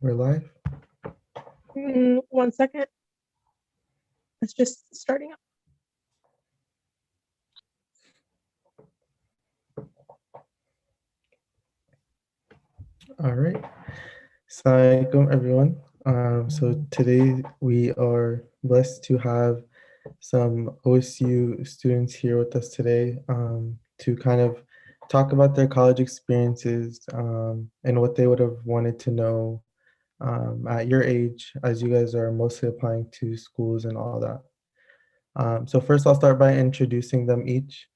We're live. One second. It's just starting up. All right. Assalamualaikum, everyone. So today we are blessed to have some OSU students here with us today to kind of talk about their college experiences and what they would have wanted to know at your age, as you guys are mostly applying to schools and all that. So first, I'll start by introducing them each,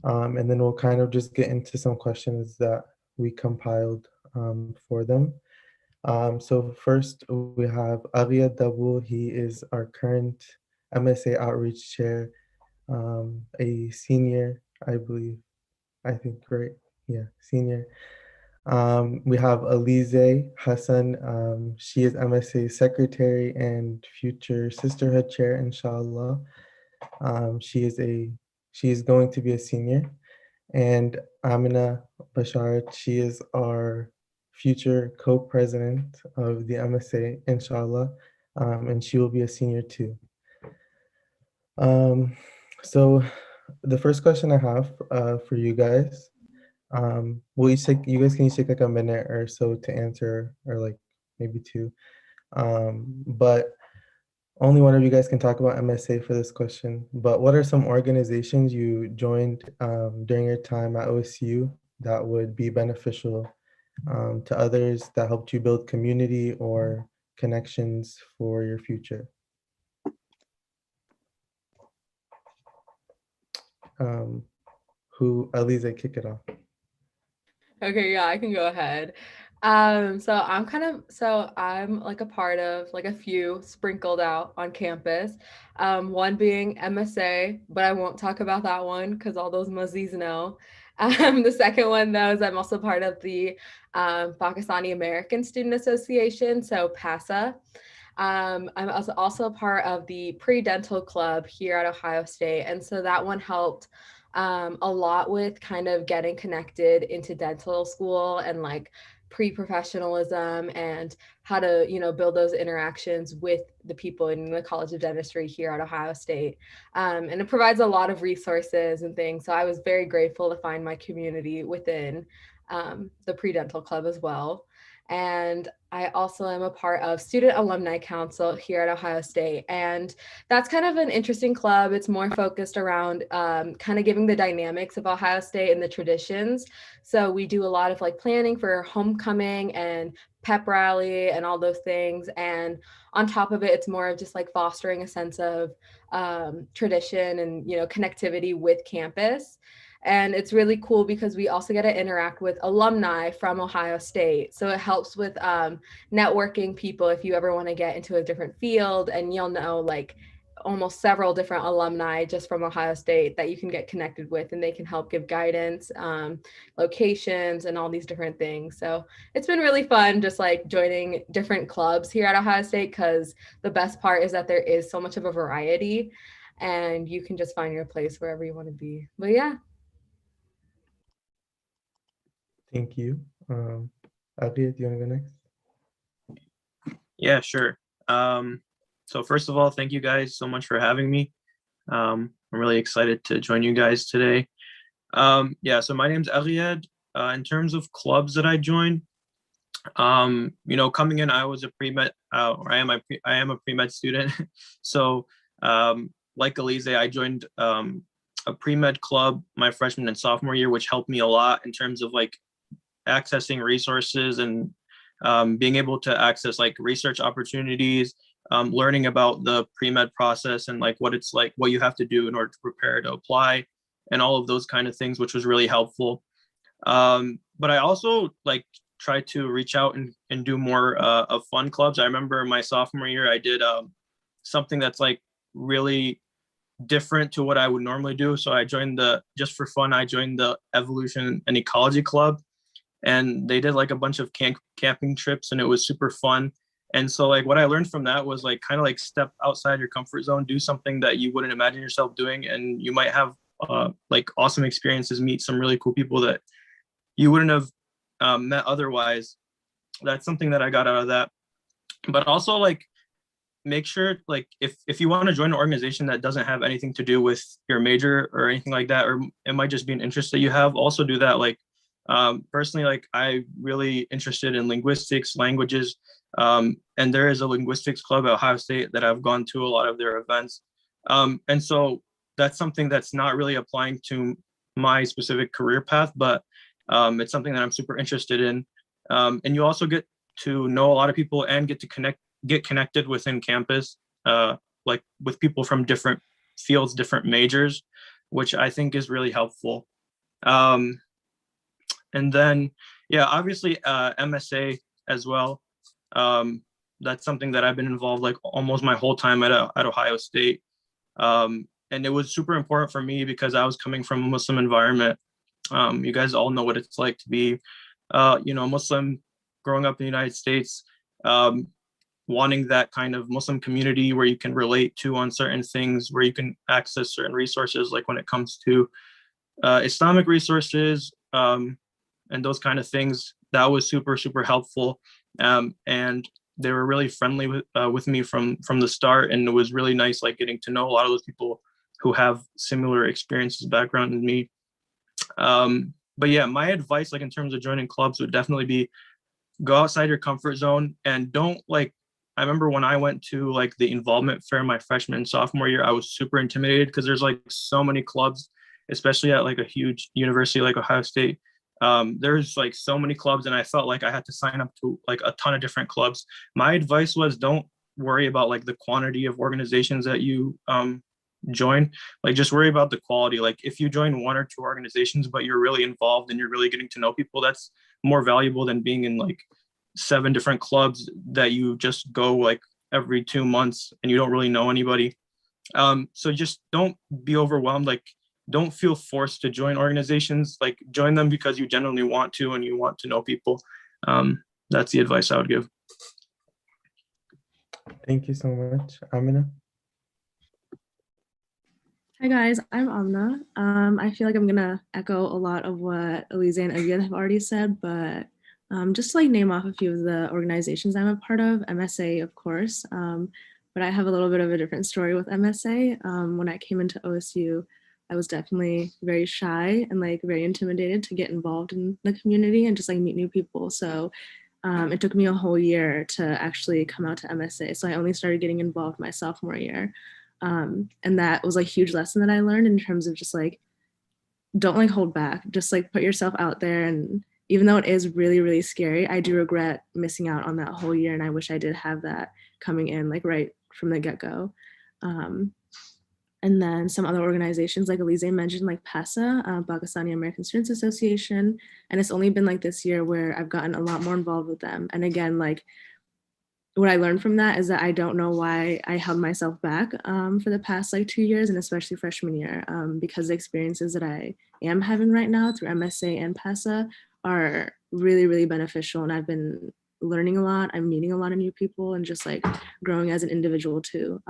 and then we'll kind of just get into some questions that we compiled for them. So first, we have Arya Dabul. He is our current MSA Outreach Chair, a senior, I believe. I think, right? Yeah, senior. We have Alize Hassan. She is MSA Secretary and future Sisterhood Chair, inshallah. She is going to be a senior, and Amina Bashar. She is our future co-president of the MSA, inshallah, and she will be a senior too. Um, so the first question I have for you guys, will you guys can each take like a minute or so to answer, or like maybe two, but only one of you guys can talk about MSA for this question, but what are some organizations you joined during your time at OSU that would be beneficial to others that helped you build community or connections for your future? Alize, kick it off. Okay, yeah, I can go ahead. I'm like a part of like a few sprinkled out on campus. One being MSA, but I won't talk about that one because all those muzzies know. The second one though is I'm also part of the Pakistani American Student Association, so PASA. I'm also part of the pre-dental club here at Ohio State, and so that one helped a lot with kind of getting connected into dental school and like pre-professionalism and how to, build those interactions with the people in the College of Dentistry here at Ohio State. And it provides a lot of resources and things. So I was very grateful to find my community within the pre-dental club as well. And I also am a part of Student Alumni Council here at Ohio State. And that's kind of an interesting club. It's more focused around kind of giving the dynamics of Ohio State and the traditions. So we do a lot of like planning for homecoming and pep rally and all those things. And on top of it, it's more of just like fostering a sense of tradition and, connectivity with campus. And it's really cool because we also get to interact with alumni from Ohio State. So it helps with networking people if you ever want to get into a different field, and you'll know like almost several different alumni just from Ohio State that you can get connected with, and they can help give guidance, locations, and all these different things. So it's been really fun just like joining different clubs here at Ohio State, because the best part is that there is so much of a variety and you can just find your place wherever you want to be. But yeah. Thank you. Abia, do you want to go next? Yeah, sure. So first of all, thank you guys so much for having me. I'm really excited to join you guys today. So my name's Ariad. In terms of clubs that I joined, coming in, I was a pre-med, or I am a pre-med student. So like Alize, I joined a pre-med club my freshman and sophomore year, which helped me a lot in terms of like accessing resources and being able to access like research opportunities, learning about the pre-med process and like what it's like, what you have to do in order to prepare to apply and all of those kind of things, which was really helpful. But I also like try to reach out and do more of fun clubs. I remember my sophomore year, I did something that's like really different to what I would normally do. So I joined just for fun, I joined the Evolution and Ecology Club. And they did like a bunch of camping trips, and it was super fun. And so like what I learned from that was like kind of like step outside your comfort zone, do something that you wouldn't imagine yourself doing, and you might have like awesome experiences, meet some really cool people that you wouldn't have met otherwise. That's something that I got out of that. but also like make sure like if you want to join an organization that doesn't have anything to do with your major or anything like that, or it might just be an interest that you have, also do that. Like personally, like I really interested in linguistics, languages, and there is a linguistics club at Ohio State that I've gone to a lot of their events, and so that's something that's not really applying to my specific career path, but it's something that I'm super interested in, and you also get to know a lot of people and get connected within campus, like with people from different fields, different majors, which I think is really helpful. Um, and then, yeah, obviously MSA as well. Um, that's something that I've been involved like almost my whole time at Ohio State. And it was super important for me because I was coming from a Muslim environment. You guys all know what it's like to be, Muslim growing up in the United States. Wanting that kind of Muslim community where you can relate to on certain things, where you can access certain resources, like when it comes to Islamic resources, and those kind of things. That was super, super helpful. And they were really friendly with me from the start. And it was really nice, like getting to know a lot of those people who have similar experiences, background in me. But yeah, my advice, like in terms of joining clubs, would definitely be go outside your comfort zone and don't like, I remember when I went to like the involvement fair my freshman and sophomore year, I was super intimidated because there's like so many clubs, especially at like a huge university like Ohio State. There's like so many clubs and I felt like I had to sign up to like a ton of different clubs. My advice was don't worry about like the quantity of organizations that you join, like just worry about the quality. Like if you join one or two organizations but you're really involved and you're really getting to know people, that's more valuable than being in like 7 different clubs that you just go like every 2 months and you don't really know anybody. So just don't be overwhelmed. Like don't feel forced to join organizations. Like join them because you genuinely want to and you want to know people. That's the advice I would give. Thank you so much, Amina. Hi guys, I'm Amna. I feel like I'm gonna echo a lot of what Alize and Aviad have already said, but just to like name off a few of the organizations I'm a part of, MSA, of course, but I have a little bit of a different story with MSA. When I came into OSU, I was definitely very shy and like very intimidated to get involved in the community and just like meet new people. So it took me a whole year to actually come out to MSA. So I only started getting involved my sophomore year. And that was a huge lesson that I learned in terms of just like, don't like hold back, just like put yourself out there. And even though it is really, really scary, I do regret missing out on that whole year. And I wish I did have that coming in like right from the get-go. And then some other organizations like Alize mentioned, like PASA, Pakistani American Students Association. And it's only been like this year where I've gotten a lot more involved with them. And again, like what I learned from that is that I don't know why I held myself back for the past like 2 years and especially freshman year, because the experiences that I am having right now through MSA and PASA are really, really beneficial. And I've been learning a lot. I'm meeting a lot of new people and just like growing as an individual too.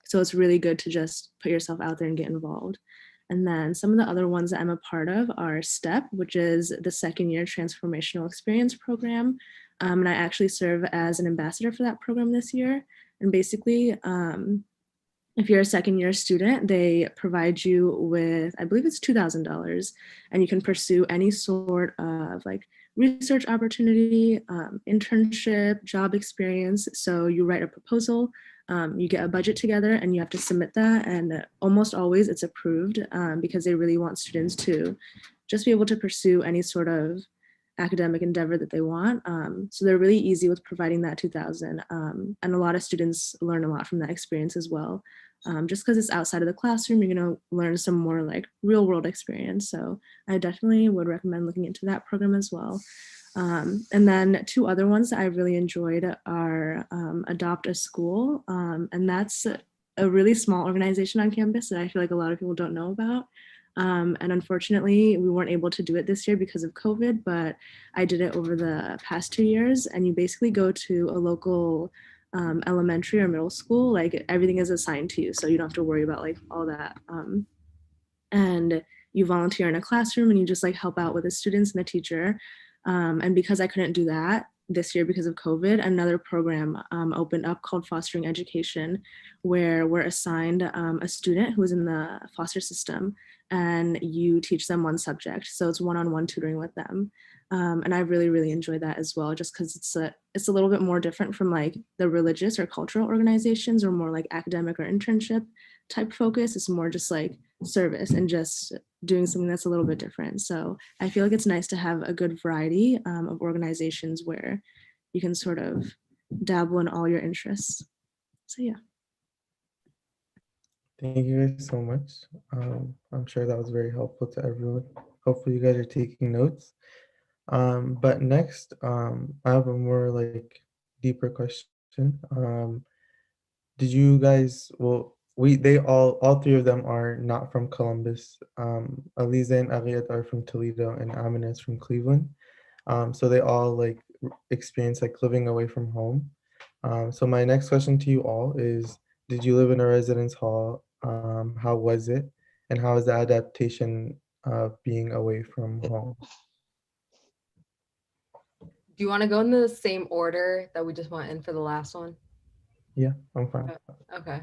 So it's really good to just put yourself out there and get involved. And then some of the other ones that I'm a part of are STEP, which is the second year transformational experience program. And I actually serve as an ambassador for that program this year. And basically, if you're a second year student, they provide you with, I believe it's $2,000, and you can pursue any sort of like research opportunity, internship, job experience. So you write a proposal, you get a budget together and you have to submit that. And almost always it's approved because they really want students to just be able to pursue any sort of academic endeavor that they want. So they're really easy with providing that 2,000. And a lot of students learn a lot from that experience as well. Just because it's outside of the classroom, you're gonna learn some more like real world experience. So I definitely would recommend looking into that program as well. And then 2 other ones that I really enjoyed are Adopt a School. And that's a really small organization on campus that I feel like a lot of people don't know about. And unfortunately, we weren't able to do it this year because of COVID, but I did it over the past 2 years. And you basically go to a local elementary or middle school, like everything is assigned to you. So you don't have to worry about like all that. And you volunteer in a classroom and you just like help out with the students and the teacher. And because I couldn't do that, this year because of COVID, another program opened up called Fostering Education, where we're assigned a student who is in the foster system, and you teach them one subject. So it's one-on-one tutoring with them. And I really, really enjoy that as well, just because it's a little bit more different from like the religious or cultural organizations, or more like academic or internship type focus. It's more just like service and just doing something that's a little bit different. So I feel like it's nice to have a good variety of organizations where you can sort of dabble in all your interests. So yeah. Thank you guys so much. I'm sure that was very helpful to everyone. Hopefully you guys are taking notes. But next, I have a more like deeper question. Did you guys, well, they all three of them are not from Columbus. Aliza and Ariad are from Toledo, and Amina is from Cleveland. So they all like experience like living away from home. So my next question to you all is, did you live in a residence hall? How was it? And how is the adaptation of being away from home? Do you want to go in the same order that we just went in for the last one? Yeah, I'm fine. Okay.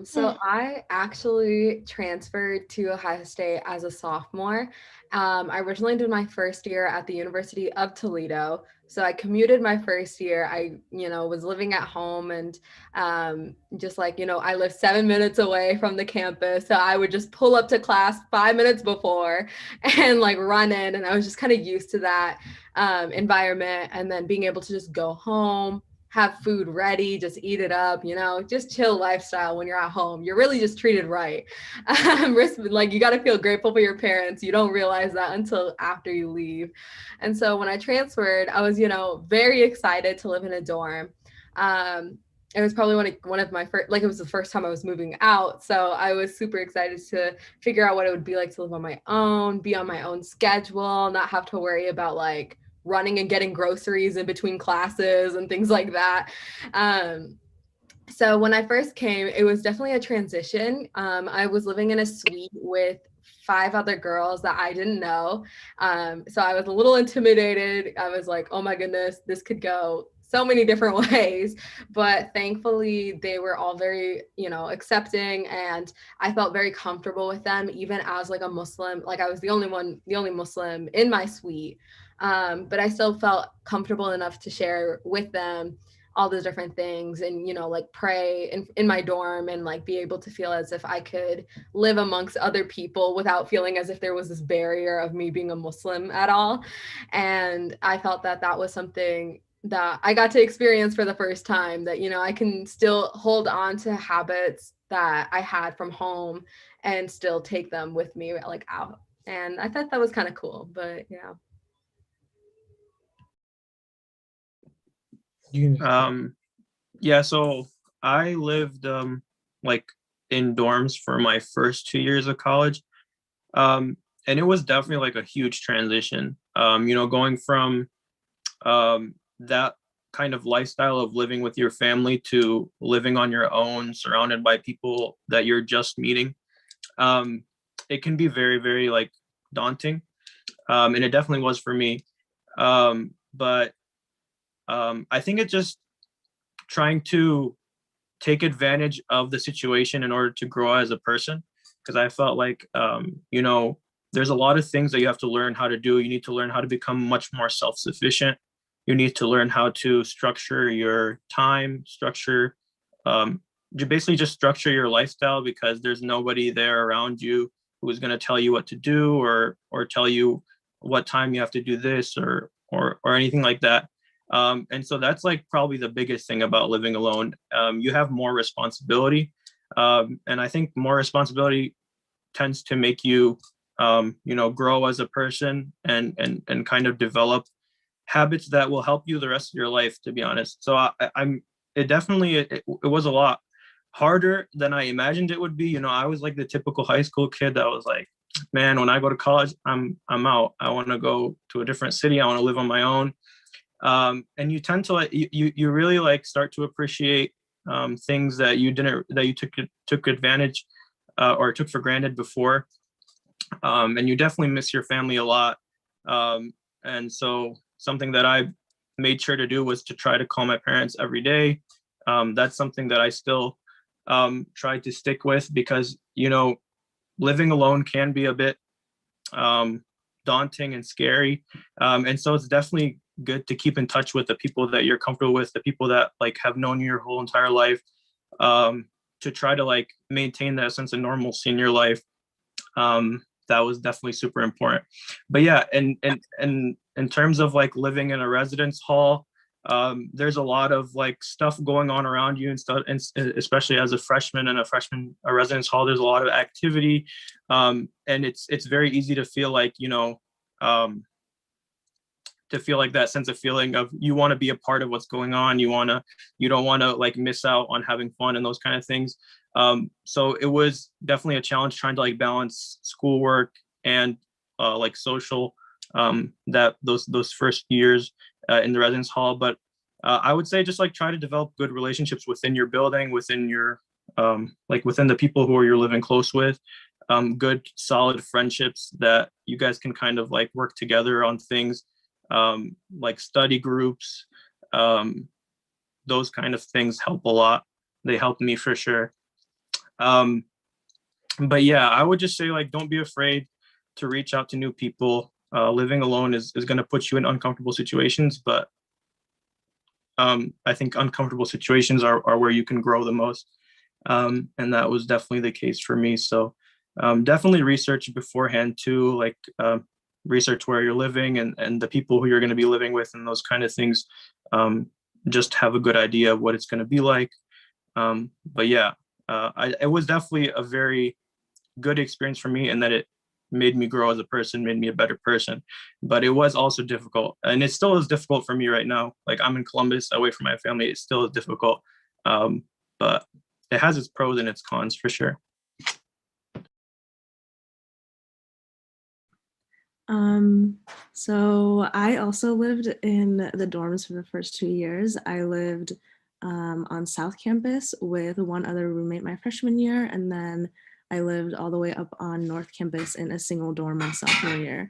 So I actually transferred to Ohio State as a sophomore. I originally did my first year at the University of Toledo. So I commuted my first year. I, was living at home, and just like, I live 7 minutes away from the campus. So I would just pull up to class 5 minutes before and like run in. And I was just kind of used to that environment, and then being able to just go home, have food ready, just eat it up, just chill lifestyle when you're at home. You're really just treated right. Like you got to feel grateful for your parents. You don't realize that until after you leave. And so when I transferred, I was, very excited to live in a dorm. It was probably one of my first, like it was the first time I was moving out. So I was super excited to figure out what it would be like to live on my own, be on my own schedule, not have to worry about like running and getting groceries in between classes and things like that. So when I first came, it was definitely a transition. I was living in a suite with 5 other girls that I didn't know. So I was a little intimidated. I was like, oh my goodness, this could go so many different ways, but thankfully they were all very, accepting, and I felt very comfortable with them, even as like a Muslim. Like I was the only Muslim in my suite. But I still felt comfortable enough to share with them all the different things, and like pray in my dorm, and like be able to feel as if I could live amongst other people without feeling as if there was this barrier of me being a Muslim at all. And I felt that that was something that I got to experience for the first time, that I can still hold on to habits that I had from home and still take them with me like out. And I thought that was kind of cool. But yeah. Yeah, so I lived like in dorms for my first 2 years of college. And it was definitely like a huge transition. Going from that kind of lifestyle of living with your family to living on your own, surrounded by people that you're just meeting. It can be very, very like daunting. And it definitely was for me. But I think it's just trying to take advantage of the situation in order to grow as a person. Because I felt like, there's a lot of things that you have to learn how to do. You need to learn how to become much more self-sufficient. You need to learn how to structure your time, you basically just structure your lifestyle, because there's nobody there around you who is going to tell you what to do, or tell you what time you have to do this, or anything like that. And so that's like probably the biggest thing about living alone. You have more responsibility. And I think more responsibility tends to make you, grow as a person, and kind of develop habits that will help you the rest of your life, to be honest. So it was a lot harder than I imagined it would be. I was like the typical high school kid that was like, man, when I go to college, I'm out. I want to go to a different city. I want to live on my own. And you tend to like, you really like start to appreciate things that you took advantage or took for granted before. And you definitely miss your family a lot. And so something that I made sure to do was to try to call my parents every day. That's something that I still try to stick with, because, you know, living alone can be a bit daunting and scary. And so it's definitely good to keep in touch with the people that you're comfortable with, the people that like have known you your whole entire life, to try to like maintain that sense of normalcy in your life. That was definitely super important. But yeah, and in terms of like living in a residence hall, there's a lot of like stuff going on around you and stuff, and especially as a freshman in a residence hall, there's a lot of activity, and it's very easy to feel like, you know, to feel like that sense of feeling of you want to be a part of what's going on, you don't want to like miss out on having fun and those kind of things. So it was definitely a challenge trying to like balance schoolwork and like social, that those first years in the residence hall. But I would say just like try to develop good relationships within your building, within your like within the people who you're living close with, good solid friendships that you guys can kind of like work together on things, like study groups. Those kind of things help a lot. They helped me for sure. But yeah, I would just say like don't be afraid to reach out to new people. Living alone is going to put you in uncomfortable situations, but I think uncomfortable situations are where you can grow the most. And that was definitely the case for me. So definitely research beforehand too, like research where you're living and the people who you're going to be living with and those kind of things. Just have a good idea of what it's going to be like. But yeah, it was definitely a very good experience for me, and that it made me grow as a person, made me a better person. But it was also difficult, and it still is difficult for me right now. Like I'm in Columbus, away from my family. It still is difficult, but it has its pros and its cons for sure. So I also lived in the dorms for the first 2 years. I lived on South Campus with one other roommate my freshman year, and then I lived all the way up on North Campus in a single dorm my sophomore year.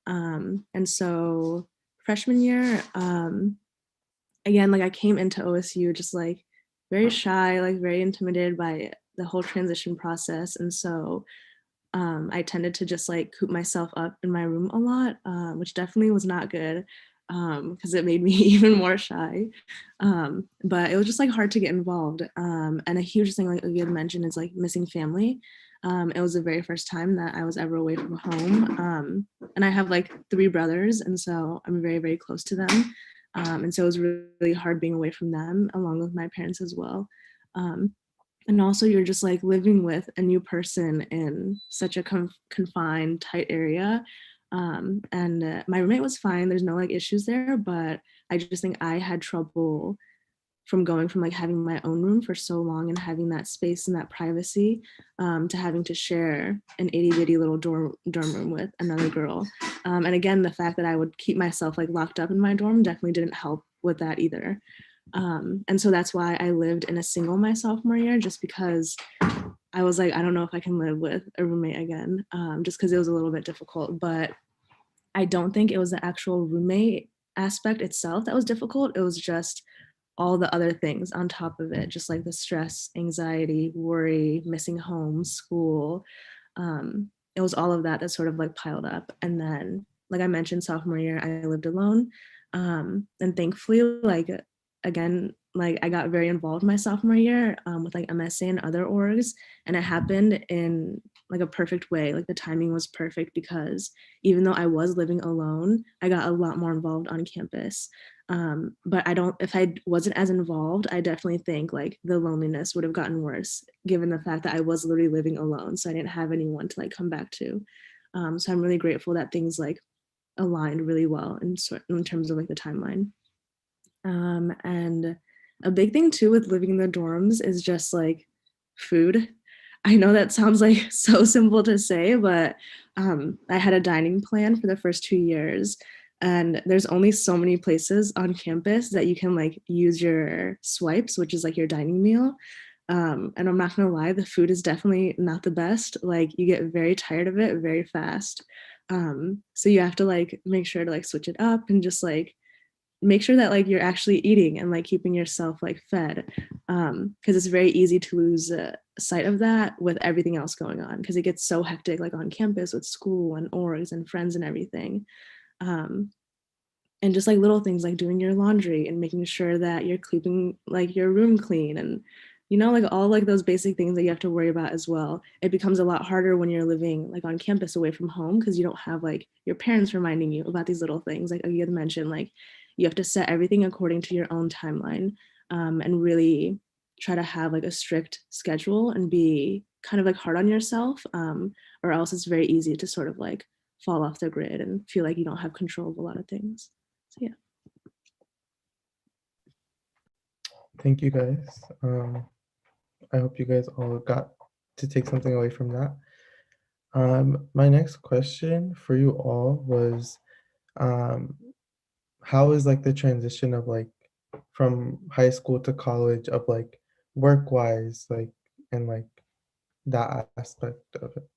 And so freshman year, again, like I came into OSU just like very shy, like very intimidated by the whole transition process. And so I tended to just like coop myself up in my room a lot, which definitely was not good, because it made me even more shy. But it was just like hard to get involved. And a huge thing, like you had mentioned, is like missing family. It was the very first time that I was ever away from home. And I have like 3 brothers, and so I'm very, very close to them. And so it was really, really hard being away from them, along with my parents as well. And also you're just like living with a new person in such a confined, tight area. And my roommate was fine. There's no like issues there, but I just think I had trouble from going from like having my own room for so long and having that space and that privacy, to having to share an itty bitty little dorm room with another girl. And again, the fact that I would keep myself like locked up in my dorm definitely didn't help with that either. And so that's why I lived in a single my sophomore year, just because I was like, I don't know if I can live with a roommate again, just because it was a little bit difficult. But I don't think it was the actual roommate aspect itself that was difficult. It was just all the other things on top of it, just like the stress, anxiety, worry, missing home, school. It was all of that that sort of like piled up. And then, like I mentioned, sophomore year, I lived alone. And thankfully, like, again, like I got very involved my sophomore year, with like MSA and other orgs. And it happened in like a perfect way. Like the timing was perfect, because even though I was living alone, I got a lot more involved on campus. But if I wasn't as involved, I definitely think like the loneliness would have gotten worse, given the fact that I was literally living alone. So I didn't have anyone to like come back to. So I'm really grateful that things like aligned really well in terms of like the timeline. And a big thing too with living in the dorms is just like food. I know that sounds like so simple to say, but I had a dining plan for the first 2 years, and there's only so many places on campus that you can like use your swipes, which is like your dining meal. And I'm not gonna lie, the food is definitely not the best. Like you get very tired of it very fast. So you have to like make sure to like switch it up and just like make sure that like you're actually eating and like keeping yourself like fed, because it's very easy to lose sight of that with everything else going on, because it gets so hectic like on campus with school and orgs and friends and everything. And just like little things like doing your laundry and making sure that you're keeping like your room clean, and like all like those basic things that you have to worry about as well. It becomes a lot harder when you're living like on campus away from home, because you don't have like your parents reminding you about these little things. Like you had mentioned, like you have to set everything according to your own timeline, and really try to have like a strict schedule and be kind of like hard on yourself, or else it's very easy to sort of like fall off the grid and feel like you don't have control of a lot of things. So yeah. Thank you guys. I hope you guys all got to take something away from that. My next question for you all was, how is like the transition of like from high school to college of like work wise, like, and like that aspect of it?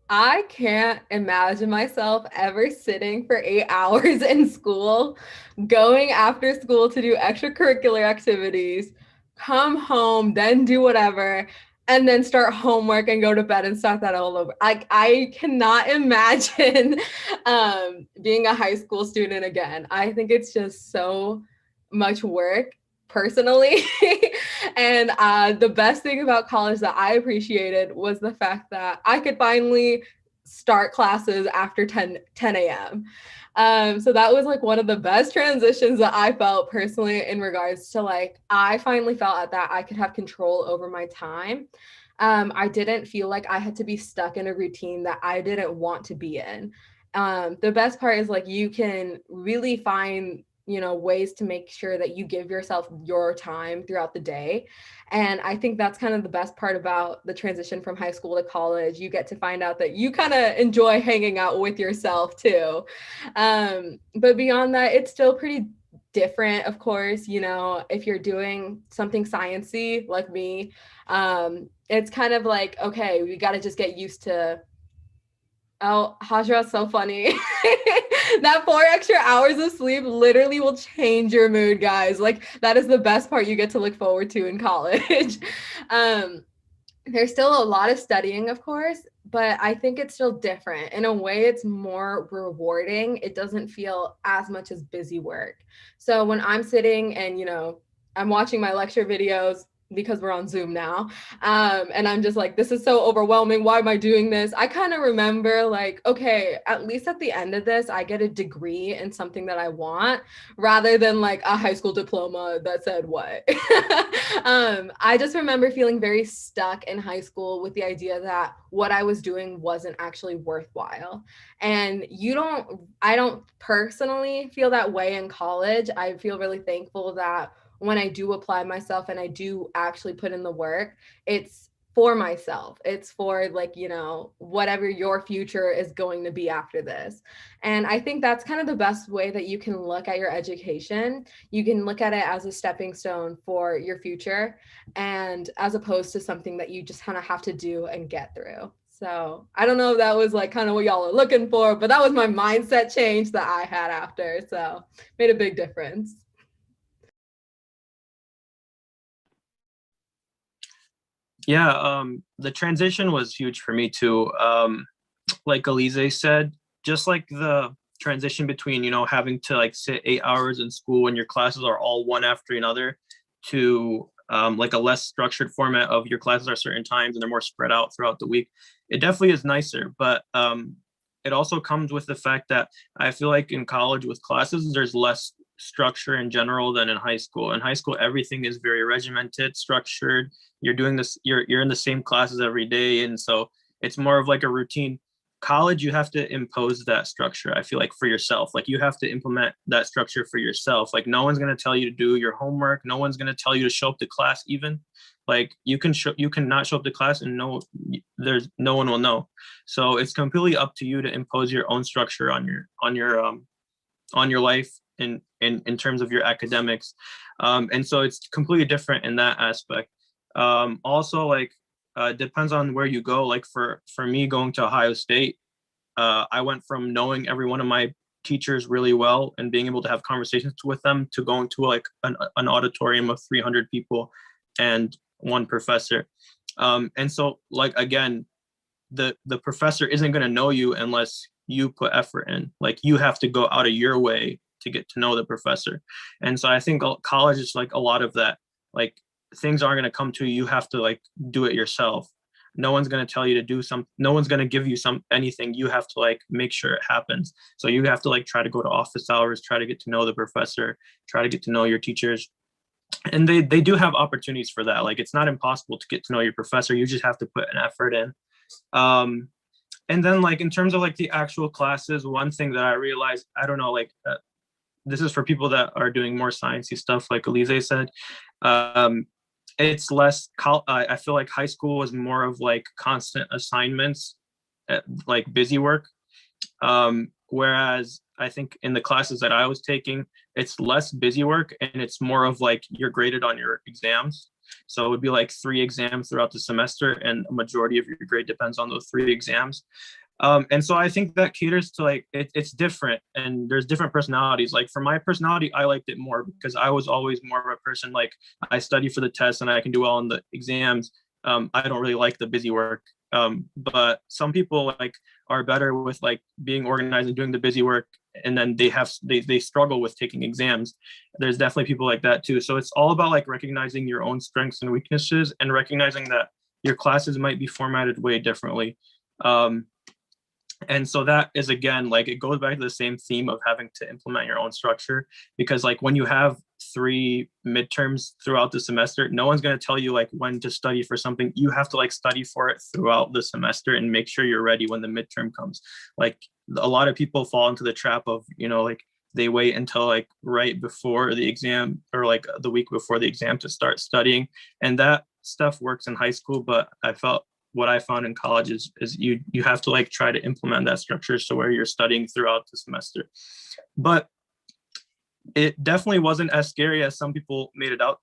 I can't imagine myself ever sitting for 8 hours in school, going after school to do extracurricular activities, come home, then do whatever, and then start homework and go to bed and start that all over. I cannot imagine being a high school student again. I think it's just so much work personally. And the best thing about college that I appreciated was the fact that I could finally start classes after 10 a.m. So that was like one of the best transitions that I felt personally, in regards to like, I finally felt that I could have control over my time. I didn't feel like I had to be stuck in a routine that I didn't want to be in. The best part is like, you can really find ways to make sure that you give yourself your time throughout the day. And I think that's kind of the best part about the transition from high school to college. You get to find out that you kind of enjoy hanging out with yourself too. But beyond that, it's still pretty different, of course. If you're doing something sciencey like me, it's kind of like, okay, we got to just get used to. Oh, Hajra's so funny. That 4 extra hours of sleep literally will change your mood, guys. Like, that is the best part you get to look forward to in college. There's still a lot of studying, of course, but I think it's still different. In a way, it's more rewarding. It doesn't feel as much as busy work. So when I'm sitting and, I'm watching my lecture videos, because we're on Zoom now. And I'm just like, this is so overwhelming. Why am I doing this? I kind of remember like, okay, at least at the end of this, I get a degree in something that I want, rather than like a high school diploma that said what. I just remember feeling very stuck in high school with the idea that what I was doing wasn't actually worthwhile. And I don't personally feel that way in college. I feel really thankful that when I do apply myself and I do actually put in the work, it's for myself. It's for like, whatever your future is going to be after this. And I think that's kind of the best way that you can look at your education. You can look at it as a stepping stone for your future, and as opposed to something that you just kind of have to do and get through. So I don't know if that was like kind of what y'all are looking for, but that was my mindset change that I had after. So made a big difference. Yeah, the transition was huge for me too. Like Elise said, just like the transition between, having to like sit 8 hours in school when your classes are all one after another, to like a less structured format of your classes are certain times and they're more spread out throughout the week. It definitely is nicer, but it also comes with the fact that I feel like in college with classes, there's less structure in general than in high school. In high school, everything is very regimented, structured. You're doing this, you're in the same classes every day. And so it's more of like a routine. College, you have to impose that structure, I feel like, for yourself. Like you have to implement that structure for yourself. Like no one's going to tell you to do your homework. No one's going to tell you to show up to class even. Like you can not show up to class and there's no one will know. So it's completely up to you to impose your own structure on your life in terms of your academics. And so it's completely different in that aspect. Also, like, depends on where you go. Like for me going to Ohio State, I went from knowing every one of my teachers really well and being able to have conversations with them to go into like an auditorium of 300 people and one professor. And so like, again, the professor isn't going to know you unless you put effort in. Like you have to go out of your way to get to know the professor. And so I think college is like a lot of that. Like things aren't going to come to you. You have to like do it yourself. No one's going to tell you to do something. No one's going to give you anything. You have to like make sure it happens. So you have to like try to go to office hours, try to get to know the professor, try to get to know your teachers. And they do have opportunities for that. Like it's not impossible to get to know your professor. You just have to put an effort in. And then like in terms of like the actual classes, one thing that I realized, I don't know, like this is for people that are doing more sciencey stuff, like Elise said. It's less, I feel like high school was more of like constant assignments, like busy work. Whereas I think in the classes that I was taking, it's less busy work and it's more of like you're graded on your exams. So it would be like 3 exams throughout the semester and a majority of your grade depends on those 3 exams. And so I think that caters to like, it's different and there's different personalities. Like for my personality, I liked it more because I was always more of a person, like I study for the test and I can do well on the exams. I don't really like the busy work. But some people like are better with like being organized and doing the busy work. And then they struggle with taking exams. There's definitely people like that too. So it's all about like recognizing your own strengths and weaknesses and recognizing that your classes might be formatted way differently. And so that is, again, like it goes back to the same theme of having to implement your own structure, because like when you have 3 midterms throughout the semester, no one's going to tell you like when to study for something. You have to like study for it throughout the semester and make sure you're ready when the midterm comes. Like a lot of people fall into the trap of, you know, like they wait until like right before the exam or like the week before the exam to start studying. And that stuff works in high school, but what I found in college is you have to like try to implement that structure so where you're studying throughout the semester. But it definitely wasn't as scary as some people made it out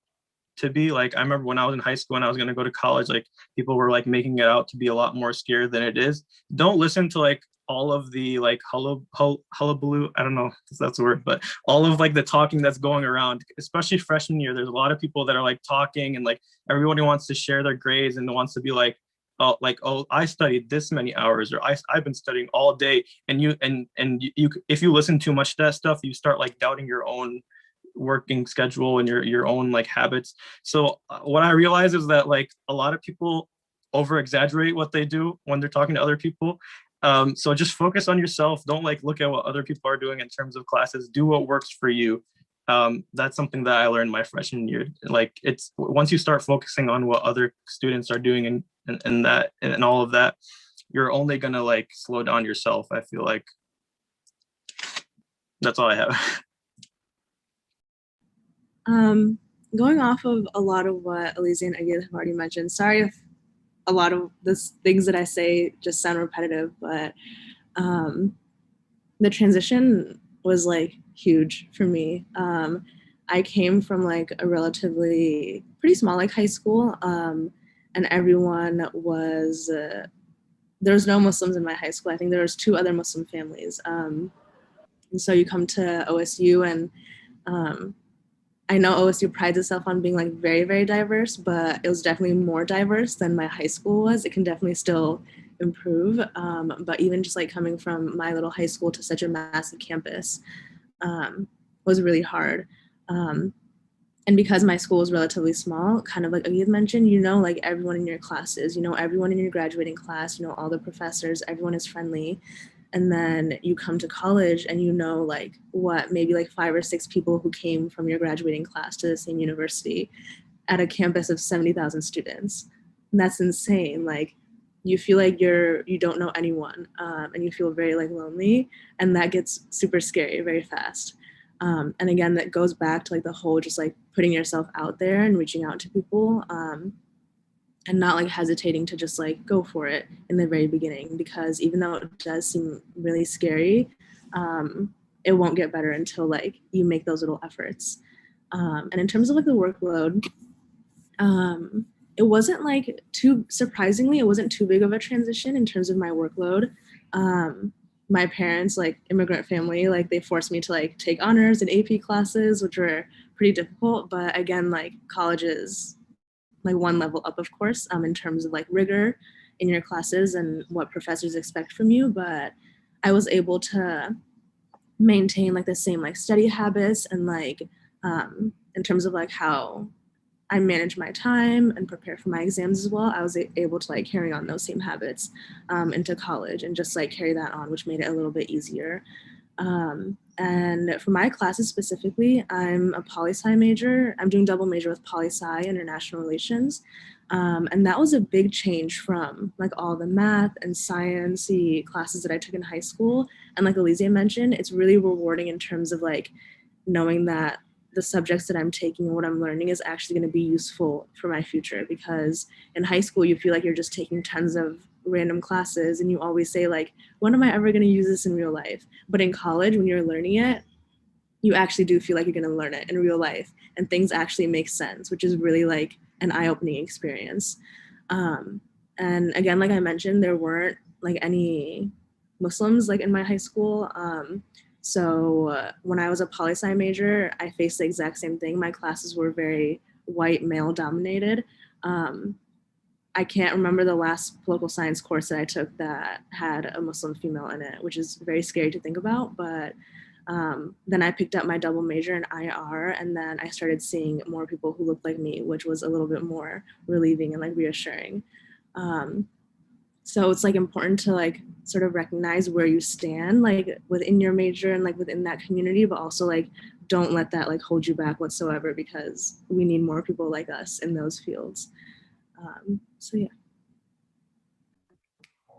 to be. Like I remember when I was in high school and I was going to go to college, like people were like making it out to be a lot more scary than it is. Don't listen to like all of the like hullabaloo, I don't know if that's a word, but all of like the talking that's going around, especially freshman year. There's a lot of people that are like talking and like everybody wants to share their grades and wants to be like, oh, I studied this many hours, or I've been studying all day. And you if you listen too much to that stuff, you start like doubting your own working schedule and your own like habits. So what I realize is that like a lot of people over exaggerate what they do when they're talking to other people. So just focus on yourself. Don't like look at what other people are doing in terms of classes. Do what works for you. That's something that I learned my freshman year. Like it's once you start focusing on what other students are doing and that and all of that, you're only gonna like slow down yourself. I feel like that's all I have. Going off of a lot of what Elise and Aguilar have already mentioned, sorry if a lot of the things that I say just sound repetitive, but the transition was like huge for me. I came from like a relatively pretty small like high school, and everyone was there was no Muslims in my high school. I think there was 2 other Muslim families, and so you come to OSU, and I know OSU prides itself on being like very, very diverse, but it was definitely more diverse than my high school was. It can definitely still improve, but even just like coming from my little high school to such a massive campus was really hard. And because my school was relatively small, kind of like Agid mentioned, you know, like everyone in your classes, you know, everyone in your graduating class, you know, all the professors, everyone is friendly. And then you come to college and you know, like what, maybe like 5 or 6 people who came from your graduating class to the same university at a campus of 70,000 students. And that's insane. Like you feel like you don't know anyone, and you feel very like lonely, and that gets super scary very fast. And again, that goes back to like the whole just like putting yourself out there and reaching out to people, and not like hesitating to just like go for it in the very beginning, because even though it does seem really scary, it won't get better until like you make those little efforts. And in terms of like the workload, it wasn't like surprisingly, it wasn't too big of a transition in terms of my workload. my parents, like immigrant family, like they forced me to like take honors and AP classes, which were pretty difficult. But again, like college is like one level up, of course, in terms of like rigor in your classes and what professors expect from you. But I was able to maintain like the same like study habits and like in terms of like how I manage my time and prepare for my exams as well. I was able to like carry on those same habits into college and just like carry that on, which made it a little bit easier. And for my classes specifically, I'm a poli-sci major. I'm doing double major with poli-sci, international relations. And that was a big change from like all the math and science-y classes that I took in high school. And like Alicia mentioned, it's really rewarding in terms of like knowing that the subjects that I'm taking and what I'm learning is actually going to be useful for my future, because in high school you feel like you're just taking tons of random classes and you always say like, when am I ever going to use this in real life? But in college, when you're learning it, you actually do feel like you're going to learn it in real life and things actually make sense, which is really like an eye-opening experience. And again, like I mentioned, there weren't like any Muslims like in my high school. So when I was a poli-sci major, I faced the exact same thing. My classes were very white male dominated. I can't remember the last political science course that I took that had a Muslim female in it, which is very scary to think about. But then I picked up my double major in IR, and then I started seeing more people who looked like me, which was a little bit more relieving and like reassuring. So it's like important to like sort of recognize where you stand like within your major and like within that community, but also like don't let that like hold you back whatsoever, because we need more people like us in those fields. So yeah.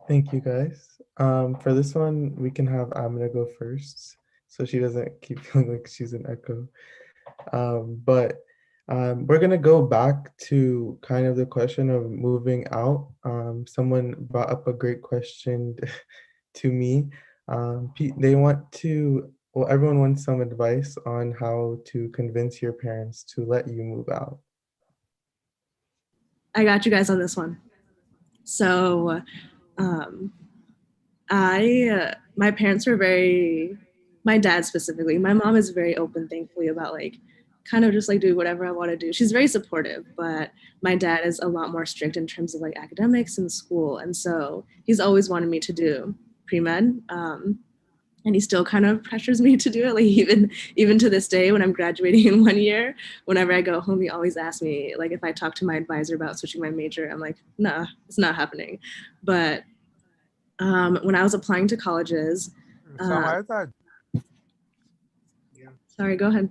Thank you guys. For this one, we can have Amina go first, so she doesn't keep feeling like she's an echo. But we're gonna go back to kind of the question of moving out. Someone brought up a great question to me. They want to, well, everyone wants some advice on how to convince your parents to let you move out. I got you guys on this one. So my parents were my dad specifically, my mom is very open, thankfully, about like kind of just like do whatever I want to do. She's very supportive, but my dad is a lot more strict in terms of like academics and school. And so he's always wanted me to do pre-med. And he still kind of pressures me to do it. Like even to this day, when I'm graduating in 1 year, whenever I go home, he always asks me, like, if I talk to my advisor about switching my major. I'm like, nah, it's not happening. But when I was applying to colleges, sorry, go ahead.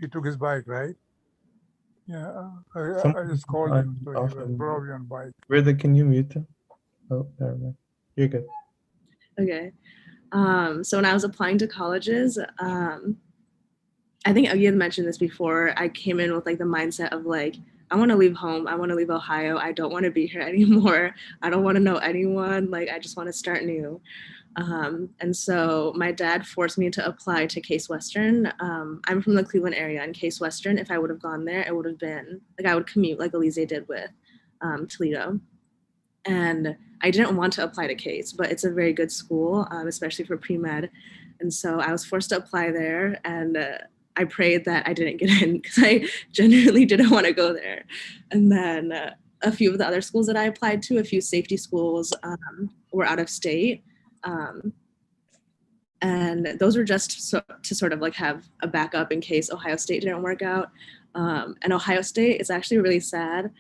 He took his bike, right? Yeah, I just called him, so he was probably on bike. Rita, can you mute him? Oh, never mind. You're good. Okay. So when I was applying to colleges, I think you had mentioned this before. I came in with like the mindset of like, I want to leave home. I want to leave Ohio. I don't want to be here anymore. I don't want to know anyone. Like, I just want to start new. And so my dad forced me to apply to Case Western. I'm from the Cleveland area, and Case Western, if I would have gone there, it would have been like I would commute like Elise did with Toledo. And I didn't want to apply to Case, but it's a very good school, especially for pre-med. And so I was forced to apply there, and I prayed that I didn't get in because I genuinely didn't want to go there. And then a few of the other schools that I applied to, a few safety schools, were out of state. And those were just to sort of like have a backup in case Ohio State didn't work out. And Ohio State is actually really sad.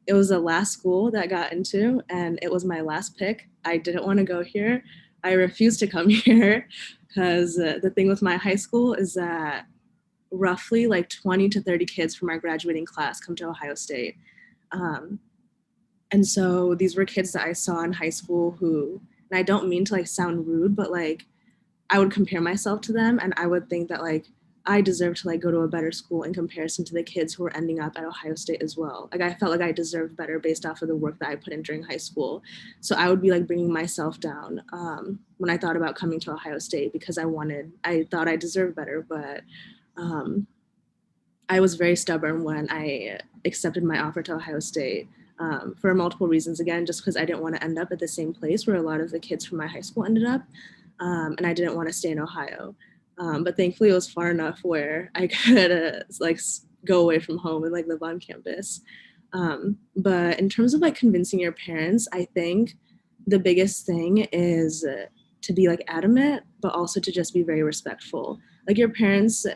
It was the last school that I got into, and it was my last pick. I didn't want to go here. I refused to come here because the thing with my high school is that roughly like 20 to 30 kids from our graduating class come to Ohio State. And so these were kids that I saw in high school who, and I don't mean to like sound rude, but like I would compare myself to them, and I would think that like I deserve to like go to a better school in comparison to the kids who were ending up at Ohio State as well. Like I felt like I deserved better based off of the work that I put in during high school. So I would be like bringing myself down when I thought about coming to Ohio State because I thought I deserved better, but I was very stubborn when I accepted my offer to Ohio State. for multiple reasons. Again, just because I didn't want to end up at the same place where a lot of the kids from my high school ended up, and I didn't want to stay in Ohio. But thankfully, it was far enough where I could like go away from home and like live on campus. But in terms of like convincing your parents, I think the biggest thing is to be like adamant, but also to just be very respectful. Like your parents,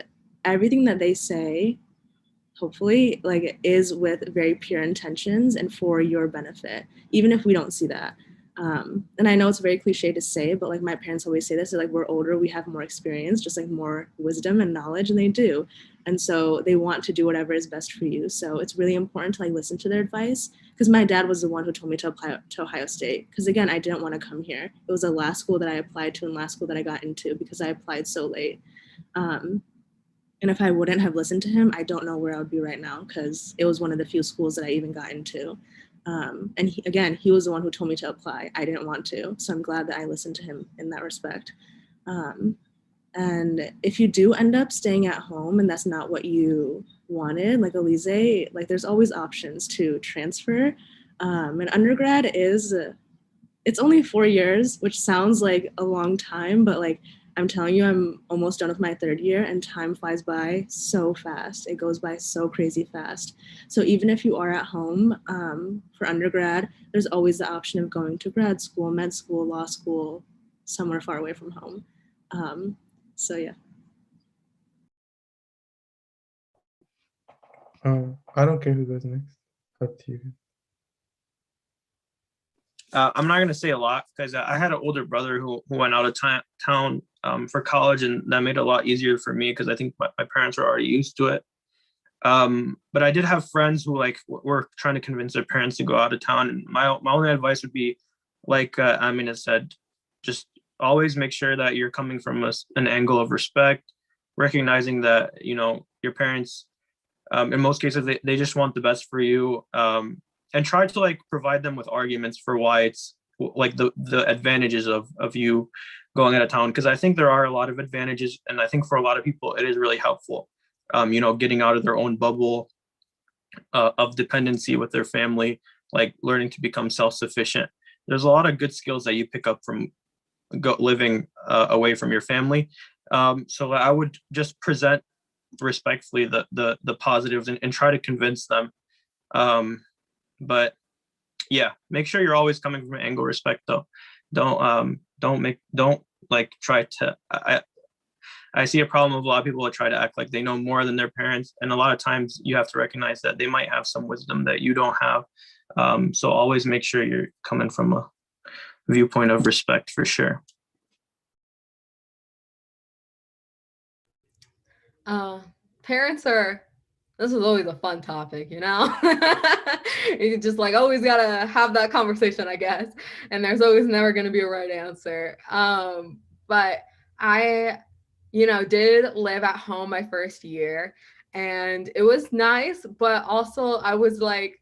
everything that they say, hopefully, like is with very pure intentions and for your benefit, even if we don't see that. And I know it's very cliche to say, but like my parents always say this, like we're older, we have more experience, just like more wisdom and knowledge, and they do. And so they want to do whatever is best for you. So it's really important to like listen to their advice, because my dad was the one who told me to apply to Ohio State. Because again, I didn't want to come here. It was the last school that I applied to and last school that I got into because I applied so late. And if I wouldn't have listened to him, I don't know where I would be right now, because it was one of the few schools that I even got into. And he was the one who told me to apply. I didn't want to. So I'm glad that I listened to him in that respect. And if you do end up staying at home and that's not what you wanted, like Alize, like there's always options to transfer. And undergrad it's only 4 years, which sounds like a long time, but like I'm telling you, I'm almost done with my 3rd year and time flies by so fast. It goes by so crazy fast. So even if you are at home for undergrad, there's always the option of going to grad school, med school, law school, somewhere far away from home. So yeah. I don't care who goes next. Up to you. I'm not going to say a lot because I had an older brother who went out of town for college, and that made it a lot easier for me because I think my parents were already used to it. But I did have friends who like were trying to convince their parents to go out of town. And my only advice would be, like Amina said, just always make sure that you're coming from an angle of respect, recognizing that, you know, your parents, in most cases, they just want the best for you. And try to like provide them with arguments for why it's like the advantages of you going out of town. Because I think there are a lot of advantages. And I think for a lot of people, it is really helpful, you know, getting out of their own bubble of dependency with their family, like learning to become self-sufficient. There's a lot of good skills that you pick up from living away from your family. So I would just present respectfully the positives and try to convince them. But yeah, make sure you're always coming from an angle of respect though. Don't like try to, I see a problem with a lot of people that try to act like they know more than their parents. And a lot of times you have to recognize that they might have some wisdom that you don't have. So always make sure you're coming from a viewpoint of respect for sure. Parents are, this is always a fun topic, you know? You just like always gotta have that conversation, I guess. And there's always never gonna be a right answer. But I, you know, did live at home my first year and it was nice, but also I was like,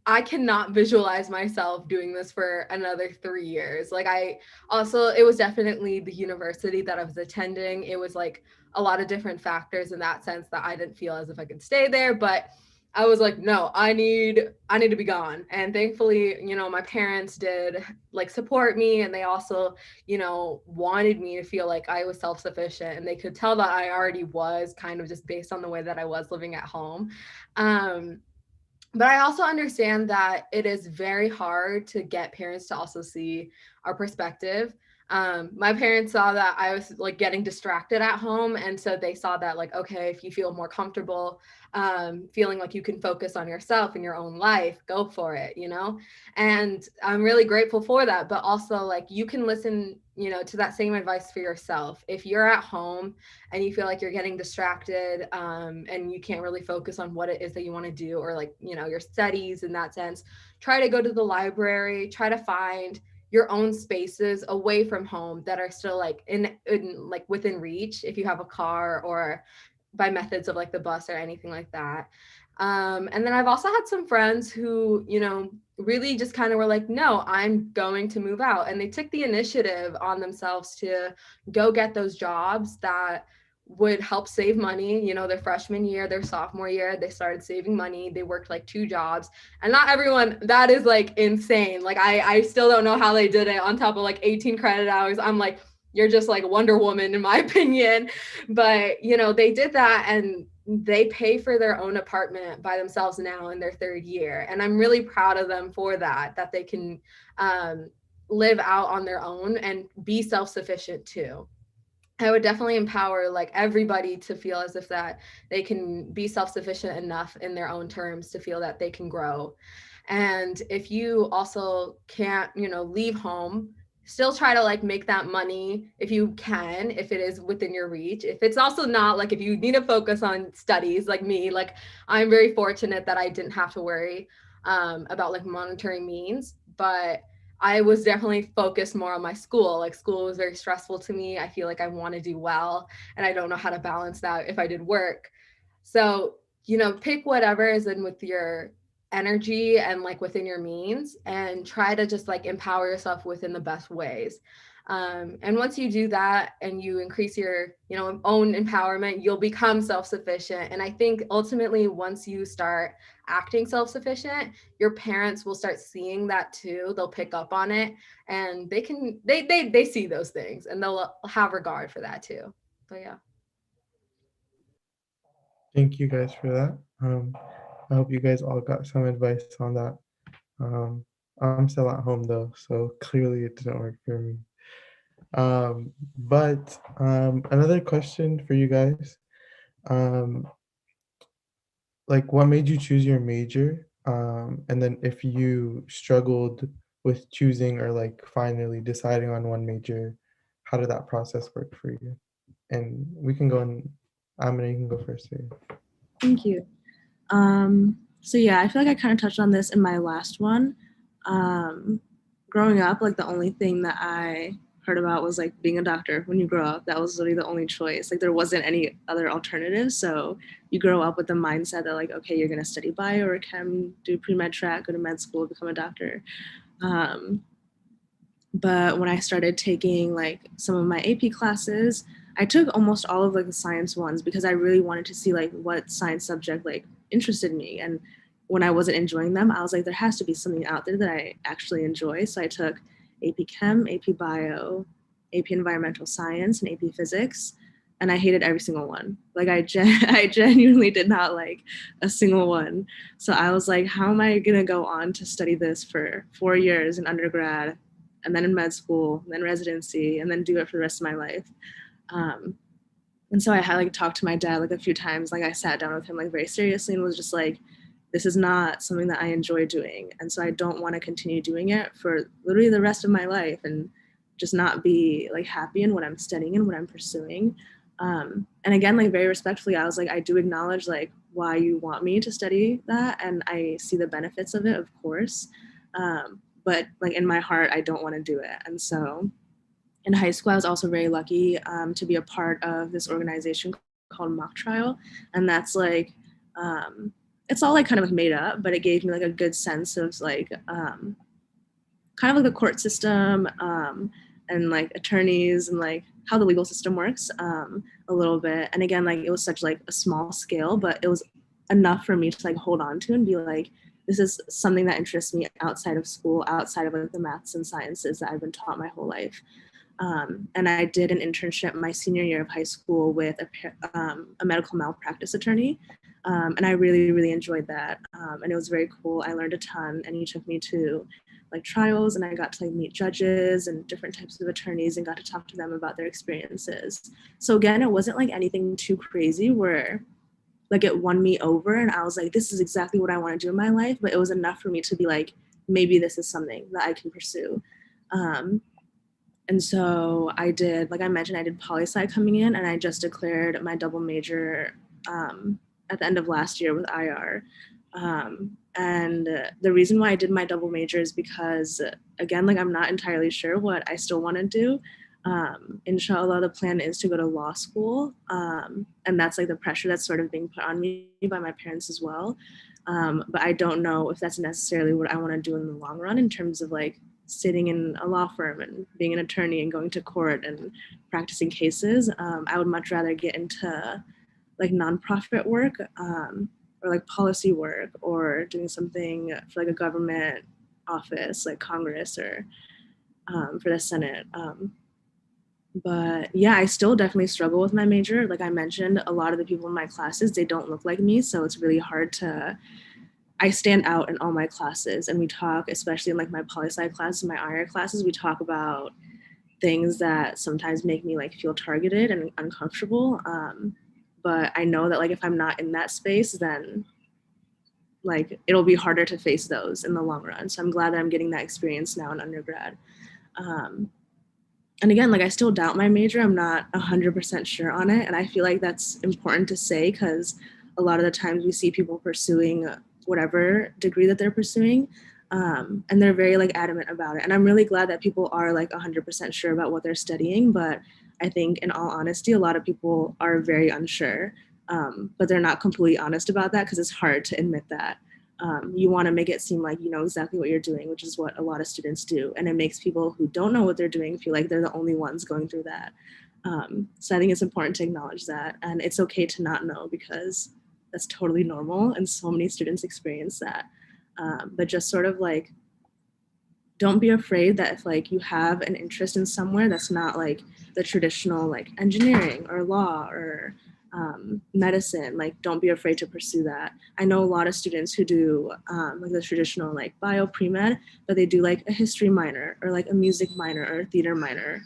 I cannot visualize myself doing this for another 3 years. Like it was definitely the university that I was attending. It was like a lot of different factors in that sense that I didn't feel as if I could stay there, but I was like, no, I need to be gone. And thankfully, you know, my parents did like support me, and they also, you know, wanted me to feel like I was self-sufficient, and they could tell that I already was, kind of just based on the way that I was living at home. But I also understand that it is very hard to get parents to also see our perspective. My parents saw that I was like getting distracted at home. And so they saw that like, okay, if you feel more comfortable feeling like you can focus on yourself and your own life, go for it, you know? And I'm really grateful for that. But also like you can listen, you know, to that same advice for yourself. If you're at home and you feel like you're getting distracted and you can't really focus on what it is that you want to do, or like, you know, your studies in that sense, try to go to the library, try to find your own spaces away from home that are still like in like within reach if you have a car, or by methods of like the bus or anything like that. And then I've also had some friends who, you know, really just kind of were like, no, I'm going to move out. And they took the initiative on themselves to go get those jobs that would help save money, you know, their freshman year, their sophomore year, they started saving money. They worked like 2 jobs. And not everyone, that is like insane. Like I still don't know how they did it on top of like 18 credit hours. I'm like, you're just like Wonder Woman in my opinion. But, you know, they did that and they pay for their own apartment by themselves now in their 3rd year. And I'm really proud of them for that, that they can live out on their own and be self-sufficient too. I would definitely empower like everybody to feel as if that they can be self-sufficient enough in their own terms to feel that they can grow. And if you also can't, you know, leave home, still try to like make that money if you can, if it is within your reach. If it's also not, like if you need to focus on studies like me, like I'm very fortunate that I didn't have to worry about like monetary means, but I was definitely focused more on my school. Like school was very stressful to me. I feel like I want to do well and I don't know how to balance that if I did work. So, you know, pick whatever is in with your energy and like within your means and try to just like empower yourself within the best ways. And once you do that and you increase your, you know, own empowerment, you'll become self-sufficient. And I think ultimately once you start acting self-sufficient, your parents will start seeing that too. They'll pick up on it and they see those things and they'll have regard for that too. But yeah. Thank you guys for that. I hope you guys all got some advice on that. Um, I'm still at home though, so clearly it didn't work for me. But another question for you guys. Um, like what made you choose your major? And then if you struggled with choosing or like finally deciding on one major, how did that process work for you? And we can go and Amina, you can go first here. Thank you. So yeah, I feel like I kind of touched on this in my last one. Growing up, like the only thing that I heard about was like being a doctor when you grow up. That was literally the only choice. Like there wasn't any other alternative. So you grow up with the mindset that like, okay, you're gonna study bio or chem, do pre-med track, go to med school, become a doctor. But when I started taking like some of my AP classes, I took almost all of like the science ones because I really wanted to see like what science subject like interested me. And when I wasn't enjoying them, I was like, there has to be something out there that I actually enjoy. So I took AP Chem, AP Bio, AP Environmental Science, and AP Physics. And I hated every single one. Like I genuinely did not like a single one. So I was like, how am I gonna go on to study this for 4 years in undergrad and then in med school, and then residency, and then do it for the rest of my life. And so I had like talked to my dad like a few times. Like I sat down with him like very seriously and was just like, this is not something that I enjoy doing. And so I don't want to continue doing it for literally the rest of my life and just not be like happy in what I'm studying and what I'm pursuing. And again, like very respectfully, I was like, I do acknowledge like why you want me to study that. And I see the benefits of it, of course. But like in my heart, I don't want to do it. And so in high school, I was also very lucky to be a part of this organization called Mock Trial. And that's like, it's all like kind of like made up, but it gave me like a good sense of like, kind of like the court system and like attorneys and like how the legal system works a little bit. And again, like it was such like a small scale, but it was enough for me to like hold on to and be like, this is something that interests me outside of school, outside of like the maths and sciences that I've been taught my whole life. And I did an internship my senior year of high school with a medical malpractice attorney. And I really, really enjoyed that. And it was very cool. I learned a ton and he took me to like trials and I got to like meet judges and different types of attorneys and got to talk to them about their experiences. So again, it wasn't like anything too crazy where like it won me over and I was like, this is exactly what I want to do in my life. But it was enough for me to be like, maybe this is something that I can pursue. And so I did, like I mentioned, I did poli-sci coming in and I just declared my double major at the end of last year with IR. And the reason why I did my double major is because, again, like I'm not entirely sure what I still want to do. Inshallah, the plan is to go to law school. And that's like the pressure that's sort of being put on me by my parents as well. But I don't know if that's necessarily what I want to do in the long run in terms of like sitting in a law firm and being an attorney and going to court and practicing cases. I would much rather get into like nonprofit work or like policy work or doing something for like a government office like Congress or for the Senate. But yeah, I still definitely struggle with my major. Like I mentioned, a lot of the people in my classes, they don't look like me. So it's really hard to, I stand out in all my classes, and we talk, especially in like my poli-sci classes, my IR classes, we talk about things that sometimes make me like feel targeted and uncomfortable. But I know that like if I'm not in that space, then like it'll be harder to face those in the long run. So I'm glad that I'm getting that experience now in undergrad. And again, like I still doubt my major. I'm not 100% sure on it. And I feel like that's important to say because a lot of the times we see people pursuing whatever degree that they're pursuing, and they're very like adamant about it. And I'm really glad that people are like 100% sure about what they're studying. But I think in all honesty, a lot of people are very unsure, but they're not completely honest about that because it's hard to admit that. You want to make it seem like you know exactly what you're doing, which is what a lot of students do. And it makes people who don't know what they're doing feel like they're the only ones going through that. So I think it's important to acknowledge that. And it's okay to not know because that's totally normal. And so many students experience that. But just sort of like, don't be afraid that if like you have an interest in somewhere that's not like the traditional like engineering or law or medicine, like don't be afraid to pursue that. I know a lot of students who do like the traditional like bio pre-med, but they do like a history minor or like a music minor or a theater minor.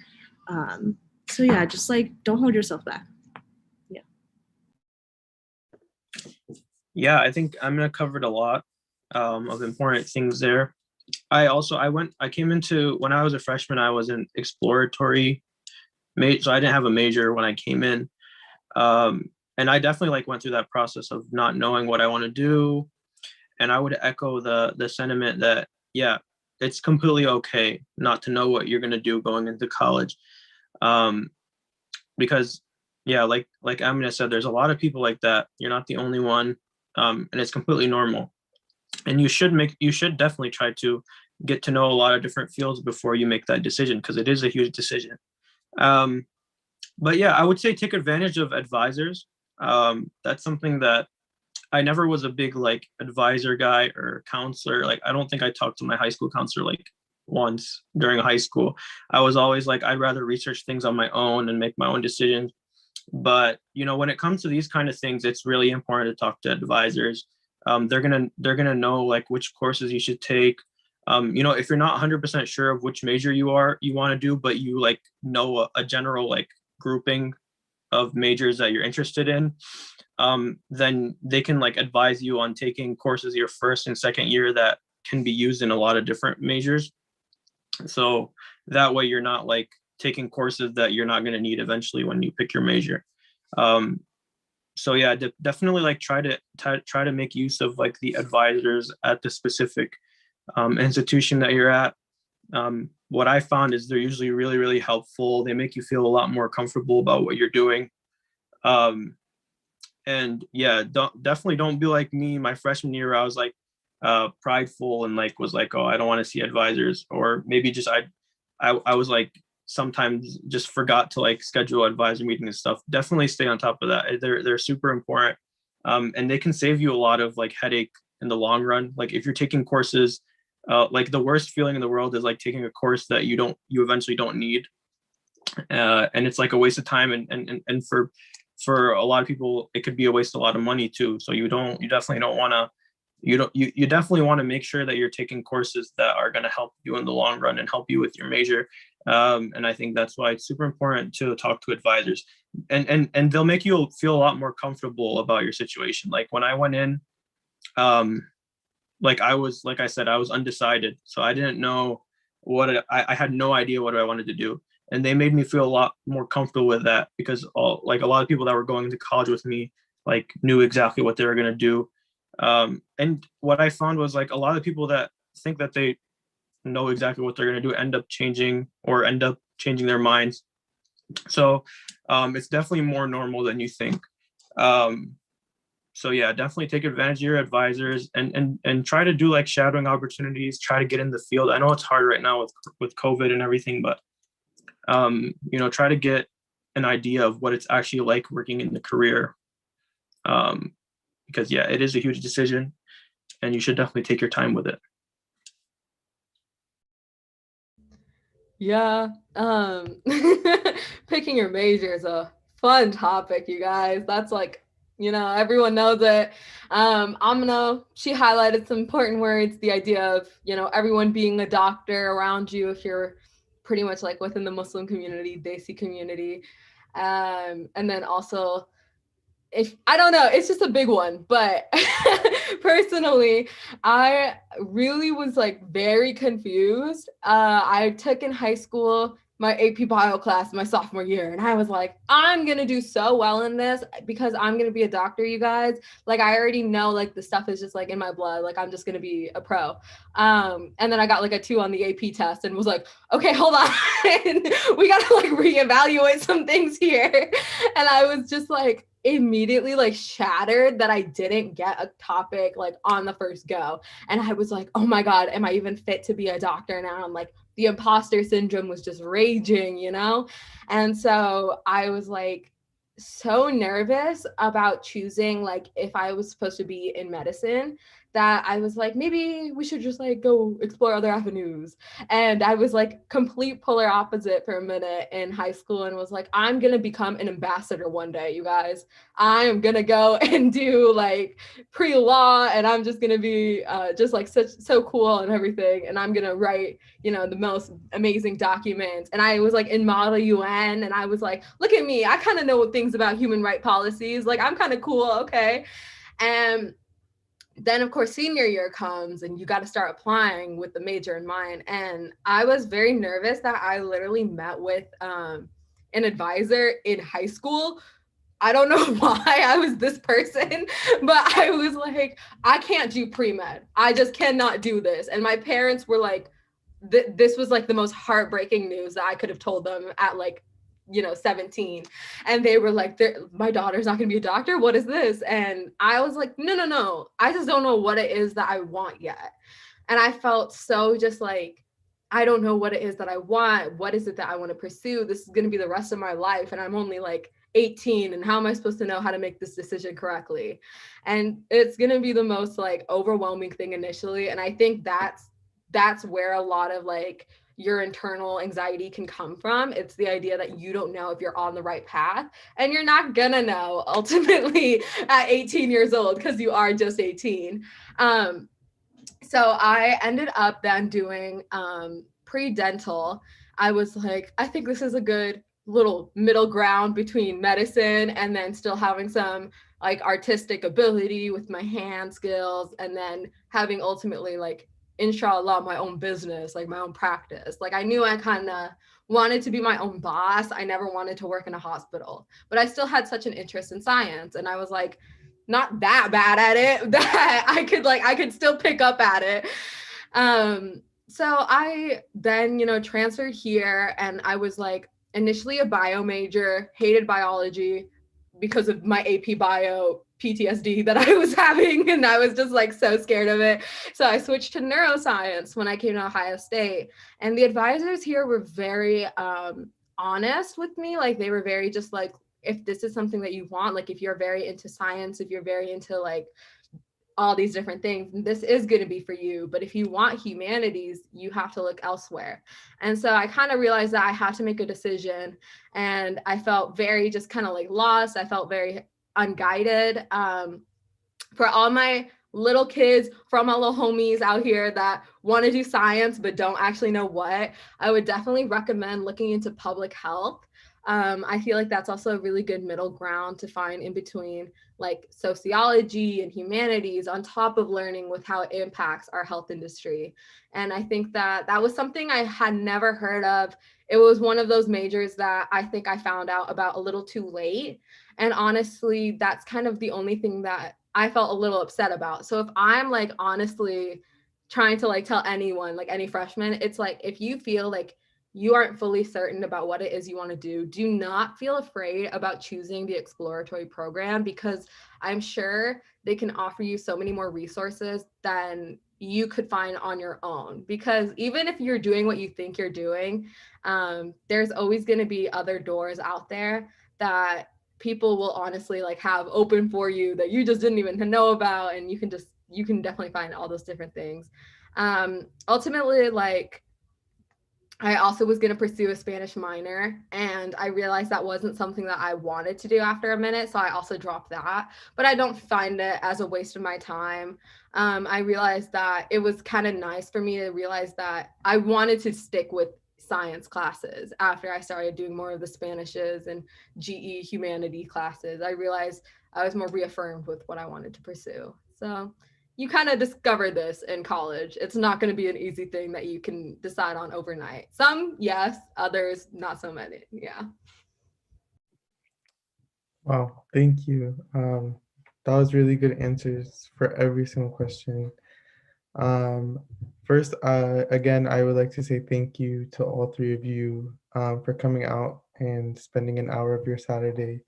So yeah, just like don't hold yourself back. Yeah, I think I covered a lot of important things there. I came into, when I was a freshman, I was an exploratory major, so I didn't have a major when I came in. And I definitely like went through that process of not knowing what I want to do. And I would echo the sentiment that, yeah, it's completely okay not to know what you're going to do going into college. Because yeah, like Amina said, there's a lot of people like that. You're not the only one. And it's completely normal. And you should definitely try to get to know a lot of different fields before you make that decision, because it is a huge decision. But yeah, I would say take advantage of advisors. That's something that I never was a big like advisor guy or counselor. Like, I don't think I talked to my high school counselor like once during high school. I was always like, I'd rather research things on my own and make my own decisions. But you know, when it comes to these kind of things, it's really important to talk to advisors. They're gonna know like which courses you should take. You know, if you're not 100% sure of which major you want to do, but you like know a general like grouping of majors that you're interested in, then they can like advise you on taking courses your first and second year that can be used in a lot of different majors. So that way you're not like taking courses that you're not going to need eventually when you pick your major. So yeah, definitely like try to make use of like the advisors at the specific institution that you're at. What I found is they're usually really, really helpful. They make you feel a lot more comfortable about what you're doing. And yeah, definitely don't be like me. My freshman year, I was like prideful and like was like, oh, I don't want to see advisors, or maybe just I was like sometimes just forgot to like schedule advisor meetings and stuff. Definitely stay on top of that. They're super important, and they can save you a lot of like headache in the long run. Like if you're taking courses, like the worst feeling in the world is like taking a course that you eventually don't need, and it's like a waste of time, and for a lot of people it could be a waste of a lot of money too. So you definitely don't want to. You definitely want to make sure that you're taking courses that are going to help you in the long run and help you with your major. And I think that's why it's super important to talk to advisors, and they'll make you feel a lot more comfortable about your situation. Like when I went in, like I said, I was undecided. So I didn't know I had no idea what I wanted to do. And they made me feel a lot more comfortable with that, because a lot of people that were going to college with me like knew exactly what they were going to do. And what I found was like a lot of people that think that they know exactly what they're going to do end up changing their minds. So it's definitely more normal than you think. So yeah, definitely take advantage of your advisors and try to do like shadowing opportunities, try to get in the field. I know it's hard right now with COVID and everything, but try to get an idea of what it's actually like working in the career. Because yeah, it is a huge decision and you should definitely take your time with it. Yeah. Picking your major is a fun topic, you guys. That's like, everyone knows it. She highlighted some important words, the idea of, everyone being a doctor around you if you're pretty much like within the Muslim community, Desi community. And then also, I don't know, it's just a big one. But personally, I really was like very confused. I took in high school my AP bio class my sophomore year, and I was like, I'm gonna do so well in this because I'm gonna be a doctor, you guys. Like, I already know like the stuff is just like in my blood. Like, I'm just gonna be a pro. And then I got like a 2 on the AP test and was like, okay, hold on, we gotta like reevaluate some things here. And I was just like immediately like shattered that I didn't get a topic like on the first go. And I was like, oh my God, am I even fit to be a doctor now? And like the imposter syndrome was just raging, And so I was like so nervous about choosing like if I was supposed to be in medicine that I was like, maybe we should just like go explore other avenues. And I was like complete polar opposite for a minute in high school and was like, I'm going to become an ambassador one day, you guys. I am going to go and do like pre-law and I'm just going to be just like so cool and everything. And I'm going to write, the most amazing documents. And I was like in Model UN and I was like, look at me. I kind of know things about human rights policies. Like, I'm kind of cool. Okay. And then of course senior year comes and you got to start applying with the major in mind. And I was very nervous that I literally met with an advisor in high school. I don't know why I was this person, but I was like, I can't do pre-med. I just cannot do this. And my parents were like, this was like the most heartbreaking news that I could have told them at like 17. And they were like, my daughter's not gonna be a doctor, what is this? And I was like, no, I just don't know what it is that I want yet. And I felt so just like, I don't know what it is that I want. What is it that I want to pursue? This is gonna be the rest of my life and I'm only like 18, and how am I supposed to know how to make this decision correctly? And it's gonna be the most like overwhelming thing initially. And I think that's where a lot of like your internal anxiety can come from. It's the idea that you don't know if you're on the right path, and you're not gonna know ultimately at 18 years old because you are just 18. So I ended up then doing pre-dental. I was like, I think this is a good little middle ground between medicine and then still having some like artistic ability with my hand skills, and then having ultimately like, inshallah, my own business, like my own practice. Like, I knew I kind of wanted to be my own boss. I never wanted to work in a hospital, but I still had such an interest in science. And I was like, not that bad at it that I could still pick up at it. So I then, transferred here, and I was like initially a bio major, hated biology because of my AP bio PTSD that I was having, and I was just like so scared of it. So I switched to neuroscience when I came to Ohio State, and the advisors here were very honest with me. Like, they were very just like, if this is something that you want, like if you're very into science, if you're very into like all these different things, this is going to be for you. But if you want humanities, you have to look elsewhere. And so I kind of realized that I had to make a decision, and I felt very just kind of like lost. I felt very unguided. For all my little kids, for all my little homies out here that want to do science but don't actually know what, I would definitely recommend looking into public health. I feel like that's also a really good middle ground to find in between like sociology and humanities, on top of learning with how it impacts our health industry. And I think that that was something I had never heard of. It was one of those majors that I think I found out about a little too late. And honestly, that's kind of the only thing that I felt a little upset about. So if I'm like honestly trying to like tell anyone, like any freshman, it's like, if you feel like you aren't fully certain about what it is you want to do not feel afraid about choosing the exploratory program, because I'm sure they can offer you so many more resources than you could find on your own. Because even if you're doing what you think you're doing, there's always going to be other doors out there that people will honestly like have open for you that you just didn't even know about, and you can definitely find all those different things. Ultimately, like, I also was going to pursue a Spanish minor, and I realized that wasn't something that I wanted to do after a minute. So I also dropped that, but I don't find it as a waste of my time. I realized that it was kind of nice for me to realize that I wanted to stick with science classes after I started doing more of the Spanishes and GE humanity classes. I realized I was more reaffirmed with what I wanted to pursue. So you kind of discover this in college. It's not going to be an easy thing that you can decide on overnight. Some, yes, others, not so many. Yeah. Wow, thank you. That was really good answers for every single question. Um, First, again, I would like to say thank you to all three of you for coming out and spending an hour of your Saturday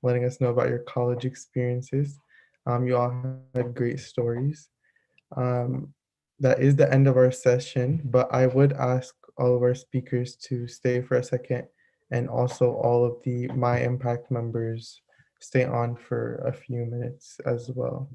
letting us know about your college experiences. You all had great stories. Um, that is the end of our session, but I would ask all of our speakers to stay for a second, and also all of the My Impact members stay on for a few minutes as well.